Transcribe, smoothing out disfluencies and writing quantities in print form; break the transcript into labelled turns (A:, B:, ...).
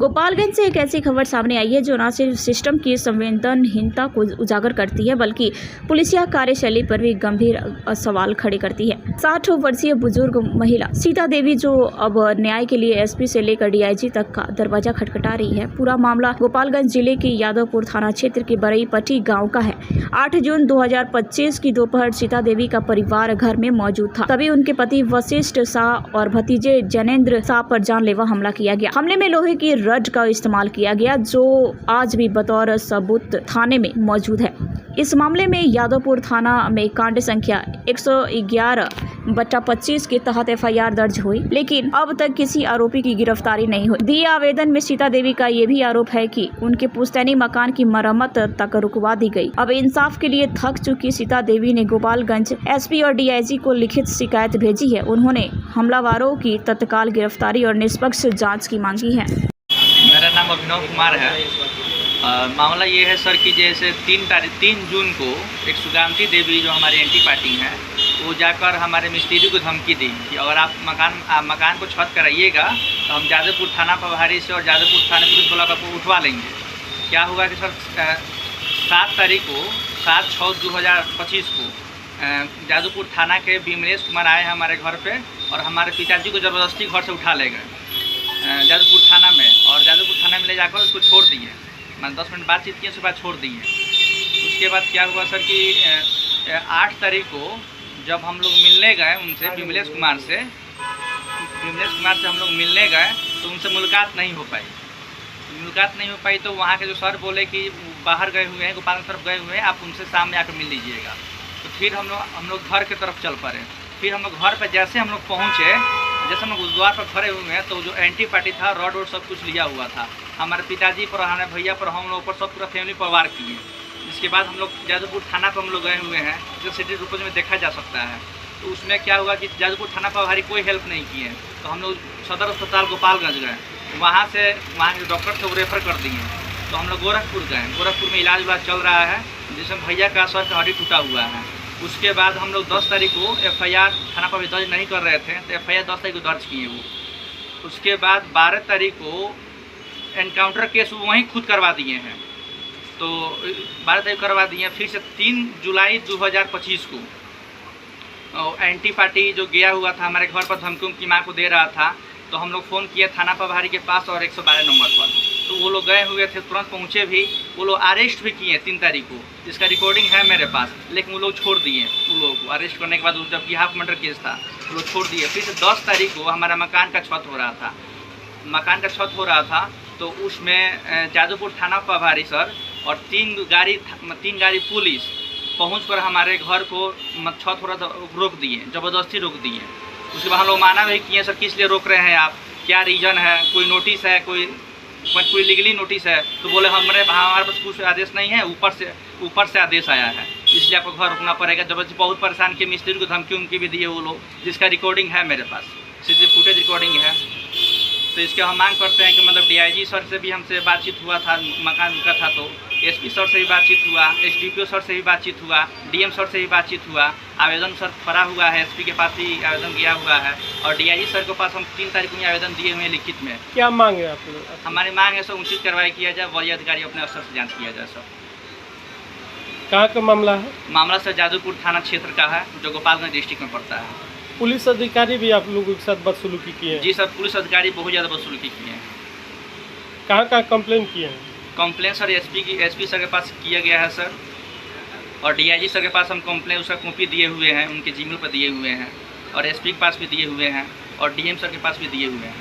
A: गोपालगंज से एक ऐसी खबर सामने आई है जो न सिर्फ सिस्टम की संवेदनहीनता को उजागर करती है बल्कि पुलिसिया कार्यशैली पर भी गंभीर सवाल खड़े करती है। 60 वर्षीय बुजुर्ग महिला सीता देवी जो अब न्याय के लिए एसपी से लेकर डीआईजी तक का दरवाजा खटखटा रही है। पूरा मामला गोपालगंज जिले के यादवपुर थाना क्षेत्र के बरईपट्टी गाँव का है। 8 जून 2025 की दोपहर सीता देवी का परिवार घर में मौजूद था, तभी उनके पति वशिष्ठ शाह और भतीजे जैनेन्द्र शाह पर जानलेवा हमला किया गया। हमले में लोहे की रड का इस्तेमाल किया गया जो आज भी बतौर सबूत थाने में मौजूद है। इस मामले में यादवपुर थाना में कांड संख्या 111/25 के तहत एफआईआर दर्ज हुई, लेकिन अब तक किसी आरोपी की गिरफ्तारी नहीं हुई। दिए आवेदन में सीता देवी का ये भी आरोप है कि उनके पुश्तैनी मकान की मरम्मत तक रुकवा दी गई। अब इंसाफ के लिए थक चुकी सीता देवी ने गोपालगंज एसपी और डीआईजी को लिखित शिकायत भेजी है। उन्होंने हमलावरों की तत्काल गिरफ्तारी और निष्पक्ष जाँच की मांग की है।
B: मेरा नाम अभिनव कुमार है। मामला ये है सर कि जैसे 3 जून को एक सुगांती देवी जो हमारी एंटी पार्टी हैं वो जाकर हमारे मिस्त्री को धमकी दी कि अगर आप मकान को छत कराइएगा तो हम जादवपुर थाना प्रभारी से और जादवपुर थाना पुलिस ब्लॉक आपको उठवा लेंगे। क्या हुआ कि सर 7/6/2025 को जादवपुर थाना के विमलेश कुमार आए हमारे घर पे और हमारे पिताजी को ज़बरदस्ती घर से उठा ले गए जादवपुर थाना में, और जादवपुर थाना में ले जाकर उसको छोड़ दिए। मैंने 10 मिनट बातचीत की, उसके बाद छोड़ दिए। उसके बाद क्या हुआ सर कि 8 तारीख को जब हम लोग मिलने गए उनसे विमलेश कुमार से हम लोग मिलने गए तो उनसे मुलाकात नहीं हो पाई। तो वहाँ के जो सर बोले कि बाहर गए हुए हैं, गोपालगंज तरफ गए हुए हैं, आप उनसे सामने आकर मिल लीजिएगा। तो फिर हम लोग घर की तरफ चल पड़े। फिर हम लोग घर पर जैसे हम लोग पहुँचे, जैसे हम लोग उस द्वार पर खड़े हुए हैं तो जो एंटी पार्टी था रॉड वोड सब कुछ लिया हुआ था। हमारे पिताजी पर, हमारे भैया पर, हम लोग पर सब पूरा फैमिली पर वार किए। जिसके बाद हम लोग जादवपुर थाना पर हम लोग गए हुए हैं, जो सिटी रिपोर्ट में देखा जा सकता है। तो उसमें क्या हुआ कि जादवपुर थाना प्रभारी कोई हेल्प नहीं किए। तो हम लोग सदर अस्पताल गोपालगंज गए, वहाँ के डॉक्टर थे वो रेफ़र कर दिए। तो हम लोग गोरखपुर गए, गोरखपुर में इलाज चल रहा है जिसमें भैया का सर का हड्डी टूटा हुआ है। उसके बाद हम लोग 10 तारीख को एफआईआर थाना पर दर्ज नहीं कर रहे थे तो एफआईआर 10 तारीख को दर्ज किए वो। उसके बाद 12 तारीख को एनकाउंटर केस वहीं खुद करवा दिए हैं। तो 12 तारीख करवा दिए। फिर से 3 जुलाई 2025 को एंटी पार्टी जो गया हुआ था हमारे घर पर धमकी उनकी माँ को दे रहा था, तो हम लोग फ़ोन किए थाना प्रभारी के पास और 112 नंबर पर। तो वो लोग गए हुए थे, तुरंत पहुँचे भी। वो लोग अरेस्ट भी किए 3 तारीख को, जिसका रिकॉर्डिंग है मेरे पास, लेकिन वो लोग छोड़ दिए। वो लोगों को अरेस्ट करने के बाद जबकि हाफ मर्डर केस था वो लोग छोड़ दिए। फिर से 10 तारीख को हमारा मकान का छत हो रहा था। तो उसमें जादवपुर थाना प्रभारी सर और 3 गाड़ी पुलिस पहुँच कर हमारे घर को छत हो रहा था रोक दिए, ज़बरदस्ती रोक दिए। उसके बाद हम लोग माना भी किए सर किस लिए रोक रहे हैं आप, क्या रीज़न है, कोई नोटिस है, कोई लीगली नोटिस है? तो बोले हमारे पास कुछ आदेश नहीं है, ऊपर से आदेश आया है, इसलिए आपको घर रुकना पड़ेगा। जबरदस्ती बहुत परेशान किए, मिस्त्री को धमकी उनकी भी दिए वो लोग, जिसका रिकॉर्डिंग है मेरे पास, सीसीटीवी फुटेज रिकॉर्डिंग है। तो इसके हम मांग करते हैं कि मतलब डीआईजी सर से भी हमसे बातचीत हुआ था, मकान रुका था तो एसपी सर से भी बातचीत हुआ, एसडीपीओ सर से भी बातचीत हुआ, डीएम सर से भी बातचीत हुआ। आवेदन सर पड़ा हुआ है, एसपी के पास भी आवेदन गया हुआ है और डीआईजी सर के पास हम 3 तारीख को आवेदन दिए हुए हैं लिखित में।
C: क्या मांग है आप लोग?
B: हमारी मांग है सर उचित कार्रवाई किया जाए, वरीय अधिकारी अपने स्तर से जाँच किया जाए सर।
C: कहाँ का मामला है?
B: मामला सर जादवपुर थाना क्षेत्र का है जो गोपालगंज डिस्ट्रिक्ट में पड़ता है।
C: पुलिस अधिकारी भी आप लोगों के साथ बदसलूकी किए हैं?
B: जी सर, पुलिस अधिकारी बहुत ज़्यादा बदसलूकी किए हैं।
C: कहाँ कंप्लेन किए हैं?
B: कंप्लेन सर एसपी सर के पास किया गया है सर, और डीआईजी सर के पास हम कंप्लेन उसका कॉपी दिए हुए हैं, उनके जीमेल पर दिए हुए हैं, और एसपी के पास भी दिए हुए हैं, और डीएम सर के पास भी दिए हुए हैं।